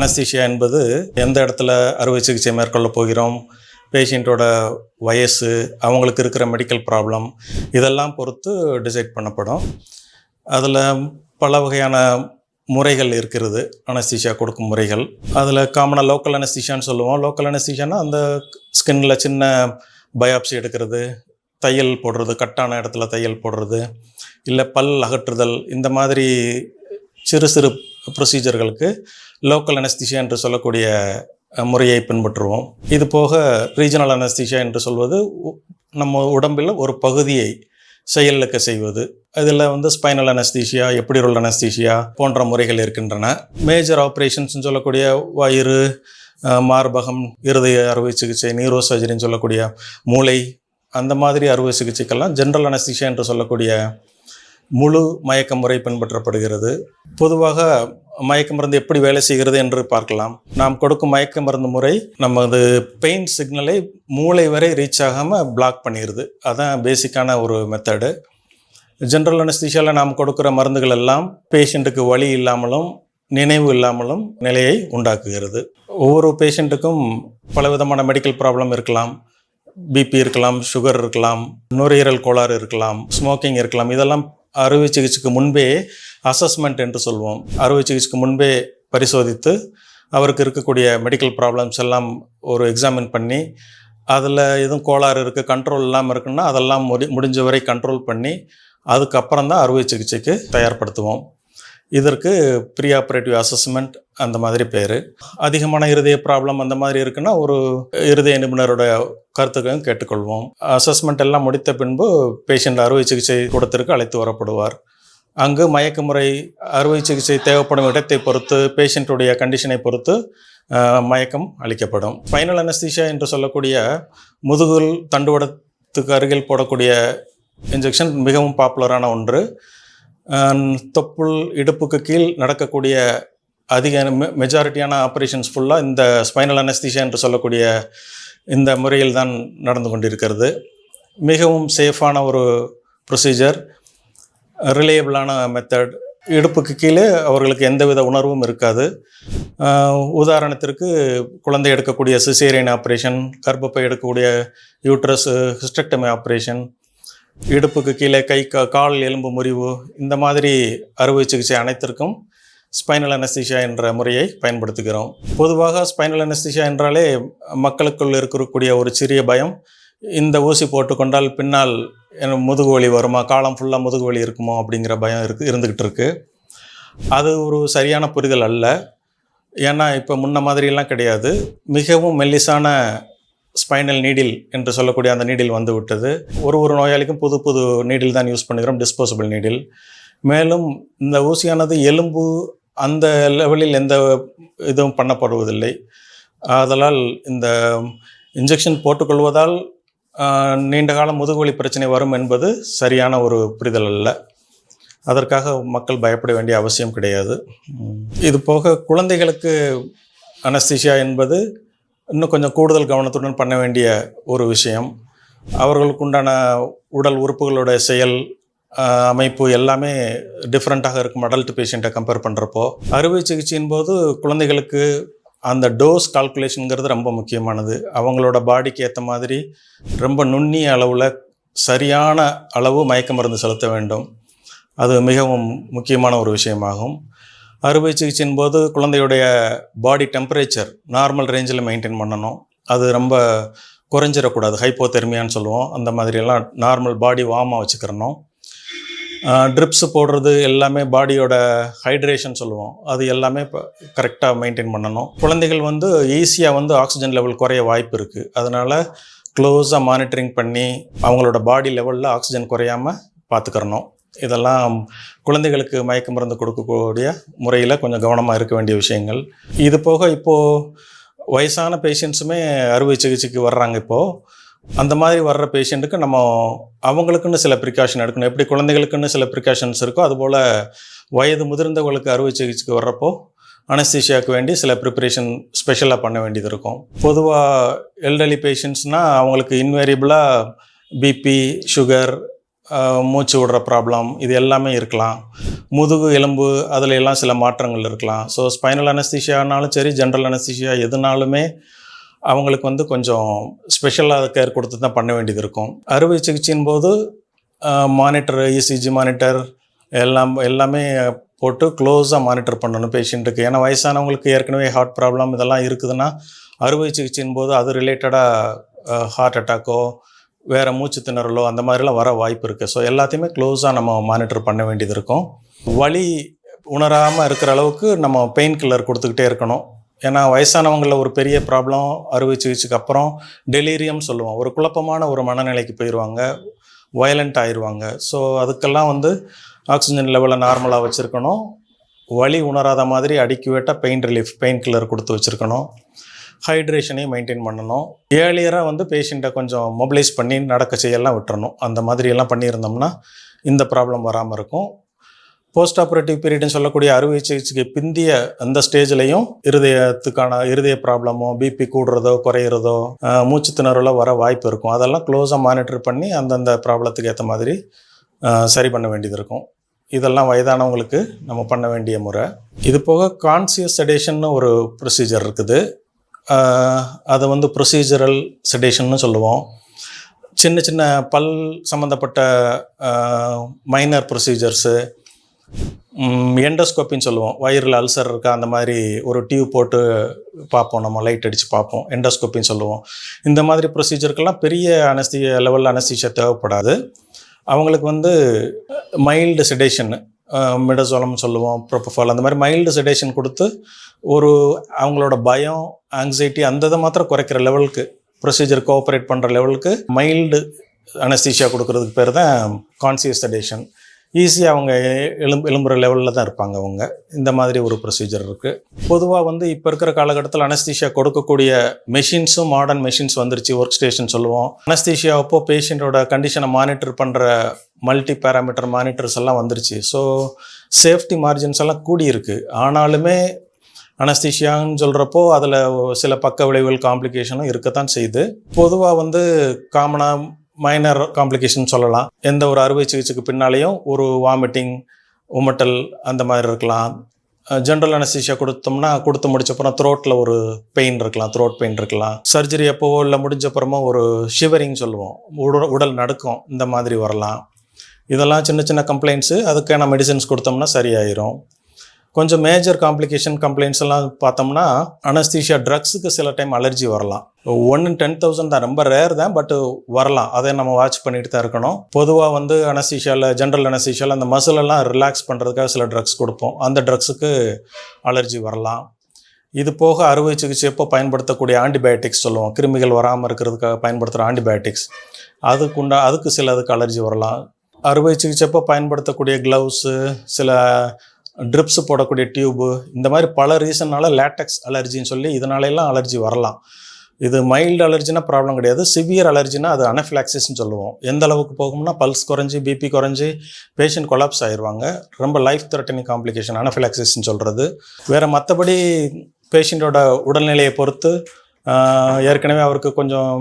Anaesthesia என்பது எந்த இடத்துல அறுவை சிகிச்சை மேற்கொள்ள போகிறோம், பேஷண்ட்டோட வயசு, அவங்களுக்கு இருக்கிற மெடிக்கல் ப்ராப்ளம், இதெல்லாம் பொறுத்து டிசைட் பண்ணப்படும். அதில் பல வகையான முறைகள் இருக்கிறது. அனஸ்தீசியா கொடுக்கும் முறைகள் அதில் காமனாக லோக்கல் அனஸ்தீசியான்னு சொல்லுவோம். லோக்கல் அனஸ்தீசியானா அந்த ஸ்கின்ல சின்ன பயாப்சி எடுக்கிறது, தையல் போடுறது, கட்டான இடத்துல தையல் போடுறது, இல்லை பல் அகற்றுதல், இந்த மாதிரி சிறு சிறு ப்ரொசீஜர்களுக்கு லோக்கல் அனஸ்தீசியா என்று சொல்லக்கூடிய முறையை பின்பற்றுவோம். இது போக ரீஜனல் அனஸ்தீசியா என்று சொல்வது நம்ம உடம்பில் ஒரு பகுதியை செயலுக்க செய்வது. இதில் ஸ்பைனல் அனஸ்தீசியா, எபிடுரல் அனஸ்தீசியா போன்ற முறைகள் இருக்கின்றன. மேஜர் ஆப்ரேஷன்ஸ் சொல்லக்கூடிய வயிறு, மார்பகம், இருதய அறுவை சிகிச்சை, நியூரோ சர்ஜரின்னு சொல்லக்கூடிய மூளை, அந்த மாதிரி அறுவை சிகிச்சைக்கெல்லாம் ஜென்ரல் அனஸ்தீசியா என்று சொல்லக்கூடிய முழு மயக்க முறை பின்பற்றப்படுகிறது. பொதுவாக மயக்க மருந்து எப்படி வேலை செய்கிறது என்று பார்க்கலாம். நாம் கொடுக்கும் மயக்க மருந்து முறை நமது பெயின் சிக்னலை மூளை வரை ரீச் ஆகாமல் பிளாக் பண்ணிடுது. அதுதான் பேசிக்கான ஒரு மெத்தடு. ஜென்ரல் அனஸ்தீசியாவில் நாம் கொடுக்குற மருந்துகள் எல்லாம் பேஷண்ட்டுக்கு வலி இல்லாமலும் நினைவு இல்லாமலும் நிலையை உண்டாக்குகிறது. ஒவ்வொரு பேஷண்ட்டுக்கும் பலவிதமான மெடிக்கல் ப்ராப்ளம் இருக்கலாம். பிபி இருக்கலாம், சுகர் இருக்கலாம், நுரையீரல் கோளாறு இருக்கலாம், ஸ்மோக்கிங் இருக்கலாம். இதெல்லாம் அறுவை சிகிச்சைக்கு முன்பே அசஸ்மெண்ட் என்று சொல்வோம். அறுவை சிகிச்சைக்கு முன்பே பரிசோதித்து அவருக்கு இருக்கக்கூடிய மெடிக்கல் ப்ராப்ளம்ஸ் எல்லாம் ஒரு எக்ஸாமின் பண்ணி அதில் எதுவும் கோளாறு இருக்குது, கண்ட்ரோல் இல்லாமல் இருக்குன்னா அதெல்லாம் முடிஞ்ச வரை கண்ட்ரோல் பண்ணி அதுக்கப்புறம் தான் அறுவை சிகிச்சைக்கு தயார்படுத்துவோம். இதற்கு ப்ரீ ஆப்ரேட்டிவ் அசஸ்மெண்ட் அந்த மாதிரி பேர். அதிகமான இருதய ப்ராப்ளம் அந்த மாதிரி இருக்குன்னா ஒரு இருதய நிபுணரோட கருத்துக்களும் கேட்டுக்கொள்வோம். அசஸ்மெண்ட் எல்லாம் முடித்த பின்பு பேஷண்ட் அறுவை சிகிச்சை கூடத்திற்கு அழைத்து வரப்படுவார். அங்கு மயக்க முறை அறுவை சிகிச்சை தேவைப்படும் இடத்தை பொறுத்து, பேஷண்ட்டுடைய கண்டிஷனை பொறுத்து மயக்கம் அளிக்கப்படும். ஸ்பைனல் அனஸ்தீசியா என்று சொல்லக்கூடிய முதுகில் தண்டுவடத்துக்கு அருகில் போடக்கூடிய இன்ஜெக்ஷன் மிகவும் பாப்புலரான ஒன்று. தொப்புள் இடுப்புக்கு கீழ் நடக்கக்கூடிய அதிக மெஜாரிட்டியான ஆப்ரேஷன்ஸ் ஃபுல்லாக இந்த ஸ்பைனல் அனஸ்தீசியா என்று சொல்லக்கூடிய இந்த முறையில் தான் நடந்து கொண்டிருக்கிறது. மிகவும் சேஃபான ஒரு ப்ரொசீஜர், ரிலையபிளான மெத்தட். இடுப்புக்கு கீழே அவர்களுக்கு எந்தவித உணர்வும் இருக்காது. உதாரணத்திற்கு குழந்தை எடுக்கக்கூடிய சிசேரியன் ஆப்ரேஷன், கர்ப்பப்பை எடுக்கக்கூடிய யூட்ரஸ் ஹிஸ்டெக்டமி ஆப்ரேஷன், இடுப்புக்கு கீழே கால் எலும்பு முறிவு, இந்த மாதிரி அறுவை சிகிச்சை அனைத்திற்கும் ஸ்பைனல் அனஸ்தீசியா என்ற முறையை பயன்படுத்துகிறோம். பொதுவாக ஸ்பைனல் அனஸ்தீசியா என்றாலே மக்களுக்குள் இருக்கக்கூடிய ஒரு சிறிய பயம், இந்த ஊசி போட்டுக்கொண்டால் பின்னால் முதுகு வலி வருமா, காலம் ஃபுல்லாக முதுகு வலி இருக்குமோ அப்படிங்கிற பயம் இருந்துக்கிட்டு இருக்கு. அது ஒரு சரியான புரிதல் அல்ல. ஏன்னா இப்போ முன்ன மாதிரிலாம் கிடையாது. மிகவும் மெல்லிசான ஸ்பைனல் நீடில் என்று சொல்லக்கூடிய அந்த நீடில் வந்து விட்டது. ஒரு நோயாளிக்கும் புது புது நீடில் தான் யூஸ் பண்ணுகிறோம், டிஸ்போசபிள் நீடில். மேலும் இந்த ஊசியானது எலும்பு அந்த லெவலில் எந்த இதுவும் பண்ணப்படுவதில்லை. ஆதலால் இந்த இன்ஜெக்ஷன் போட்டுக்கொள்வதால் நீண்ட கால முதுகுவலி பிரச்சனை வரும் என்பது சரியான ஒரு புரிதல் அல்ல. அதற்காக மக்கள் பயப்பட வேண்டிய அவசியம் கிடையாது. இது போக குழந்தைகளுக்கு அனஸ்தீசியா என்பது இன்னும் கொஞ்சம் கூடுதல் கவனத்துடன் பண்ண வேண்டிய ஒரு விஷயம். அவர்களுக்கு உண்டான உடல் உறுப்புகளோட செயல் அமைப்பு எல்லாமே டிஃப்ரெண்ட்டாக இருக்கும் அடல்ட் பேஷண்ட்டை கம்பேர் பண்ணுறப்போ. அறுவை சிகிச்சையின் போது குழந்தைகளுக்கு அந்த டோஸ் கால்குலேஷனுங்கிறது ரொம்ப முக்கியமானது. அவங்களோட பாடிக்கு ஏற்ற மாதிரி ரொம்ப நுண்ணிய அளவில் சரியான அளவு மயக்க மருந்து செலுத்த வேண்டும். அது மிகவும் முக்கியமான ஒரு விஷயமாகும். அறுவை சிகிச்சையின் போது குழந்தையுடைய பாடி டெம்பரேச்சர் நார்மல் ரேஞ்சில் மெயின்டைன் பண்ணணும். அது ரொம்ப குறைஞ்சிடக்கூடாது. ஹைப்போதெர்மியான்னு சொல்லுவோம். அந்த மாதிரியெல்லாம் நார்மல் பாடி வார்மாக வச்சுக்கிறணும். ட்ரிப்ஸு போடுறது எல்லாமே பாடியோட ஹைட்ரேஷன் சொல்லுவோம், அது எல்லாமே இப்போ கரெக்டாக மெயின்டைன் பண்ணணும். குழந்தைகள் ஈஸியாக ஆக்சிஜன் லெவல் குறைய வாய்ப்பு இருக்குது. அதனால் க்ளோஸாக மானிட்டரிங் பண்ணி அவங்களோட பாடி லெவலில் ஆக்சிஜன் குறையாமல் பார்த்துக்கிறணும். இதெல்லாம் குழந்தைகளுக்கு மயக்க மருந்து கொடுக்கக்கூடிய முறையில் கொஞ்சம் கவனமாக இருக்க வேண்டிய விஷயங்கள். இது போக இப்போது வயசான பேஷண்ட்ஸுமே அறுவை சிகிச்சைக்கு வர்றாங்க. இப்போது அந்த மாதிரி வர்ற பேஷண்ட்டுக்கு நம்ம அவங்களுக்குன்னு சில ப்ரிகாஷன் எடுக்கணும். எப்படி குழந்தைகளுக்குன்னு சில ப்ரிகாஷன்ஸ் இருக்கோ, அதுபோல் வயது முதிர்ந்தவர்களுக்கு அறுவை சிகிச்சைக்கு வர்றப்போ அனஸ்தீசியாவுக்கு வேண்டி சில ப்ரிப்பரேஷன் ஸ்பெஷலாக பண்ண வேண்டியது இருக்கும். பொதுவாக எல்டர்லி பேஷண்ட்ஸ்னால் அவங்களுக்கு இன்வேரியபிளாக பிபி, சுகர், மூச்சு விடுற ப்ராப்ளம் இது எல்லாமே இருக்கலாம். முதுகு எலும்பு அதில் எல்லாம் சில மாற்றங்கள் இருக்கலாம். ஸோ ஸ்பைனல் அனஸ்தீஷியானாலும் சரி, ஜென்ரல் அனஸ்தீஷியா எதுனாலுமே அவங்களுக்கு வந்து கொஞ்சம் ஸ்பெஷலாக கேர் கொடுத்து தான் பண்ண வேண்டியது இருக்கும். அறுவை சிகிச்சையின் போது மானிட்டர், இசிஜி மானிட்டர் எல்லாமே போட்டு க்ளோஸாக மானிட்டர் பண்ணணும் பேஷண்ட்டுக்கு. ஏன்னா வயசானவங்களுக்கு ஏற்கனவே ஹார்ட் ப்ராப்ளம் இதெல்லாம் இருக்குதுன்னா அறுவை சிகிச்சையின் போது அது ரிலேட்டடாக ஹார்ட் அட்டாக்கோ வேறு மூச்சு திணறலோ அந்த மாதிரிலாம் வர வாய்ப்பு இருக்குது. ஸோ எல்லாத்தையுமே க்ளோஸாக நம்ம மானிட்டர் பண்ண வேண்டியது இருக்கும். வலி உணராமல் இருக்கிற அளவுக்கு நம்ம பெயின் கில்லர் கொடுத்துக்கிட்டே இருக்கணும். ஏன்னா வயசானவங்களில் ஒரு பெரிய ப்ராப்ளம் அறுவை சிகிச்சைக்கு அப்புறம் டெலீரியம் சொல்லுவோம். ஒரு குழப்பமான ஒரு மனநிலைக்கு போயிடுவாங்க, வயலண்ட் ஆயிடுவாங்க. ஸோ அதுக்கெல்லாம் வந்து ஆக்சிஜன் லெவலை நார்மலாக வச்சுருக்கணும். வலி உணராத மாதிரி அடிக்குவேட்டாக பெயின் ரிலீஃப், பெயின் கில்லர் கொடுத்து வச்சுருக்கணும். ஹைட்ரேஷனையும் மெயின்டைன் பண்ணணும். ஏர்லியராக வந்து பேஷண்ட்டை கொஞ்சம் மொபிலைஸ் பண்ணி நடக்க செய்யலாம் விட்டுறணும். அந்த மாதிரியெல்லாம் பண்ணியிருந்தோம்னா இந்த ப்ராப்ளம் வராமல் இருக்கும். போஸ்ட் ஆப்ரேட்டிவ் பீரியட்னு சொல்லக்கூடிய அறுவை சிகிச்சைக்கு பிந்திய அந்த ஸ்டேஜ்லேயும் இருதய ப்ராப்ளமோ, பிபி கூடுறதோ குறையிறதோ, மூச்சு திணறலோ வர வாய்ப்பு இருக்கும். அதெல்லாம் க்ளோஸாக மானிட்டர் பண்ணி அந்தந்த ப்ராப்ளத்துக்கு ஏற்ற மாதிரி சரி பண்ண வேண்டியது இருக்கும். இதெல்லாம் வயதானவங்களுக்கு நம்ம பண்ண வேண்டிய முறை. இது போக கான்சியஸ் செடேஷன்னு ஒரு ப்ரொசீஜர் இருக்குது. அதை வந்து ப்ரொசீஜரல் செடேஷன்னு சொல்லுவோம். சின்ன சின்ன பல் சம்மந்தப்பட்ட மைனர் ப்ரொசீஜர்ஸு, எண்டோஸ்கோப்பின்னு சொல்லுவோம். வயிறில் அல்சர் இருக்கா அந்த மாதிரி ஒரு டியூப் போட்டு பார்ப்போம், நம்ம லைட் அடித்து பார்ப்போம், எண்டோஸ்கோப்பின்னு சொல்லுவோம். இந்த மாதிரி ப்ரொசீஜருக்கெல்லாம் பெரிய லெவலில் அனஸ்தீசியா தேவைப்படாது. அவங்களுக்கு வந்து மைல்டு செடேஷன், மிடசோலம் சொல்லுவோம், ப்ரோபோஃபால், அந்த மாதிரி மைல்டு செடேஷன் கொடுத்து அவங்களோட பயம், ஆங்ஸைட்டி அந்த இதை மாத்திரம் குறைக்கிற லெவலுக்கு, ப்ரொசீஜர் கோஆப்ரேட் பண்ணுற லெவலுக்கு மைல்டு அனஸ்தீசியா கொடுக்கறதுக்கு பேர் தான் கான்சியஸ் செடேஷன். ஈஸியாக அவங்க எழும்புற லெவலில் தான் இருப்பாங்க அவங்க. இந்த மாதிரி ஒரு ப்ரொசீஜர் இருக்குது. பொதுவாக வந்து இப்போ இருக்கிற காலகட்டத்தில் அனஸ்தீசியா கொடுக்கக்கூடிய மெஷின்ஸும் மாடர்ன் மெஷின்ஸ் வந்துருச்சு. ஒர்க் ஸ்டேஷன் சொல்லுவோம். அனஸ்தீசியா அப்போது பேஷண்ட்டோட கண்டிஷனை மானிட்டர் பண்ணுற மல்டி பேராமீட்டர் மானிட்டர்ஸ் எல்லாம் வந்துருச்சு. ஸோ சேஃப்டி மார்ஜின்ஸ் எல்லாம் கூடியிருக்கு. ஆனாலுமே அனஸ்தீசியான்னு சொல்கிறப்போ அதில் சில பக்க விளைவுகள், காம்ப்ளிகேஷனும் இருக்கத்தான் செய்யுது. பொதுவாக வந்து காமனாக மைனர் காம்ப்ளிகேஷன் சொல்லலாம். எந்த ஒரு அறுவை சிகிச்சைக்கு பின்னாலேயும் ஒரு வாமிட்டிங், உமட்டல் அந்த மாதிரி இருக்கலாம். ஜென்ரல் அனஸ்தீசியா கொடுத்து முடிச்சப்பறம் த்ரோட்டில் ஒரு பெயின் இருக்கலாம், த்ரோட் பெயின் இருக்கலாம். சர்ஜரி அப்போவோ இல்லை முடிஞ்சப்புறமோ ஒரு ஷிவரிங் சொல்லுவோம், உடல் நடுக்கம், இந்த மாதிரி வரலாம். இதெல்லாம் சின்ன சின்ன கம்ப்ளைண்ட்ஸு. அதுக்கான மெடிசன்ஸ் கொடுத்தோம்னா சரியாயிரும். கொஞ்சம் மேஜர் கம்ப்ளைண்ட்ஸ் எல்லாம் பார்த்தோம்னா அனஸ்தீசியா ட்ரக்ஸுக்கு சில டைம் அலர்ஜி வரலாம். 1 in 10,000 தான், ரொம்ப ரேர் தான், பட் வரலாம். அதை நம்ம வாட்ச் பண்ணிட்டு தான் இருக்கணும். பொதுவாக வந்து ஜென்ரல் அனஸ்தீசியாவில் அந்த மசிலெல்லாம் ரிலாக்ஸ் பண்ணுறதுக்காக சில ட்ரக்ஸ் கொடுப்போம். அந்த ட்ரக்ஸுக்கு அலர்ஜி வரலாம். இது போக அறுவை சிகிச்சை எப்போ பயன்படுத்தக்கூடிய ஆன்டிபயோட்டிக்ஸ் சொல்லுவோம், கிருமிகள் வராமல் இருக்கிறதுக்காக பயன்படுத்துகிற ஆன்டிபயோட்டிக்ஸ், அதுக்கு சிலதுக்கு அலர்ஜி வரலாம். அறுவை சிகிச்சை எப்போ பயன்படுத்தக்கூடிய க்ளவுஸு, சில ட்ரிப்ஸ் போடக்கூடிய டியூபு, இந்த மாதிரி பல ரீசன்னால லேட்டெக்ஸ் அலர்ஜின்னு சொல்லி இதனாலெல்லாம் அலர்ஜி வரலாம். இது மைல்டு அலர்ஜினா ப்ராப்ளம் கிடையாது. சிவியர் அலர்ஜினா அது அனஃபிலாக்சிஸ்ன்னு சொல்லுவோம். எந்த அளவுக்கு போகும்னா பல்ஸ் குறைஞ்சி, பிபி குறைஞ்சி பேஷண்ட் கொலாப்ஸ் ஆயிடுவாங்க. ரொம்ப லைஃப் த்ரெட்டனிங் காம்ப்ளிகேஷன் அனஃபிலாக்சிஸ்ன்னு சொல்கிறது. வேறு மற்றபடி பேஷண்ட்டோட உடல்நிலையை பொறுத்து ஏற்கனவே அவருக்கு கொஞ்சம்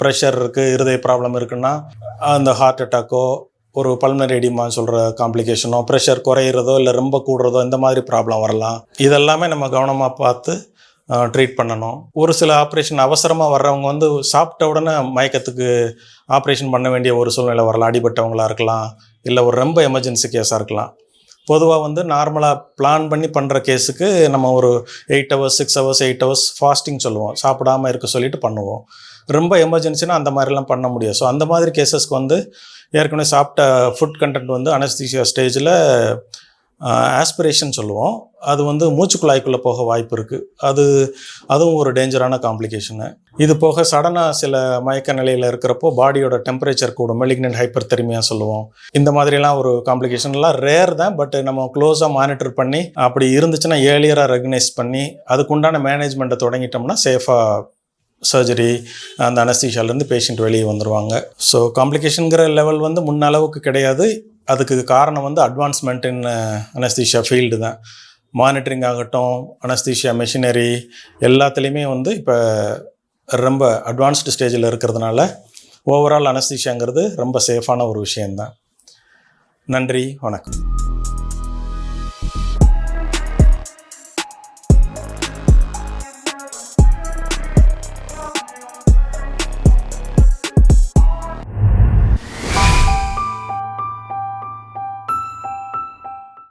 ப்ரெஷர் இருக்குது, இருதய ப்ராப்ளம் இருக்குன்னா அந்த ஹார்ட் அட்டாக்கோ, ஒரு பல்மனரி எடிமான்னு சொல்கிற காம்ப்ளிகேஷனோ, ப்ரெஷர் குறையிறதோ இல்லை ரொம்ப கூடுறதோ, இந்த மாதிரி ப்ராப்ளம் வரலாம். இதெல்லாமே நம்ம கவனமாக பார்த்து ட்ரீட் பண்ணணும். ஒரு சில ஆப்ரேஷன் அவசரமாக வர்றவங்க வந்து சாப்பிட்ட உடனே மயக்கத்துக்கு ஆப்ரேஷன் பண்ண வேண்டிய ஒரு சூழ்நிலை வரலாம். அடிபட்டவங்களாக இருக்கலாம், இல்லை ஒரு ரொம்ப எமர்ஜென்சி கேஸாக இருக்கலாம். பொதுவாக வந்து நார்மலாக பிளான் பண்ணி பண்ணுற கேஸுக்கு நம்ம ஒரு 8 hours 6 hours 8 hours ஃபாஸ்டிங் சொல்லுவோம், சாப்பிடாமல் இருக்க சொல்லிட்டு பண்ணுவோம். ரொம்ப எமர்ஜென்சினா அந்த மாதிரிலாம் பண்ண முடியாது. ஸோ அந்த மாதிரி கேஸஸ்க்கு வந்து ஏற்கனவே சாப்பிட்ட ஃபுட் கண்டென்ட் வந்து அனஸ்தீசியா ஸ்டேஜில் ஆஸ்பிரேஷன் சொல்லுவோம். அது வந்து மூச்சுக்குழாய்க்குள்ளே போக வாய்ப்பு இருக்குது. அதுவும் ஒரு டேஞ்சரான காம்ப்ளிகேஷனு. இது போக சடனாக சில மயக்க நிலையில் இருக்கிறப்போ பாடியோட டெம்பரேச்சர் கூடும், மெலிக்னன்ட் ஹைப்பர்தெர்மியா சொல்லுவோம். இந்த மாதிரிலாம் ஒரு காம்ப்ளிகேஷன்லாம் ரேர் தான், பட் நம்ம க்ளோஸாக மானிட்டர் பண்ணி அப்படி இருந்துச்சுன்னா ஏர்லியராக ரெகனைஸ் பண்ணி அதுக்குண்டான மேனேஜ்மெண்ட்டை தொடங்கிட்டோம்னா சேஃபாக சர்ஜரி அந்த அனஸ்தீசியாலேருந்து பேஷண்ட் வெளியே வந்துடுவாங்க. ஸோ காம்ப்ளிகேஷனுங்கிற லெவல் வந்து முன்ன அளவுக்கு கிடையாது. அதுக்கு காரணம் வந்து அட்வான்ஸ்மெண்ட் இன் அனஸ்தீசியா ஃபீல்டு தான். மானிட்டரிங் ஆகட்டும், அனஸ்தீசியா மெஷினரி எல்லாத்துலேயுமே வந்து இப்போ ரொம்ப அட்வான்ஸ்டு ஸ்டேஜில் இருக்கிறதுனால ஓவரால் அனஸ்தீசியாங்கிறது ரொம்ப சேஃபான ஒரு விஷயந்தான். நன்றி, வணக்கம்.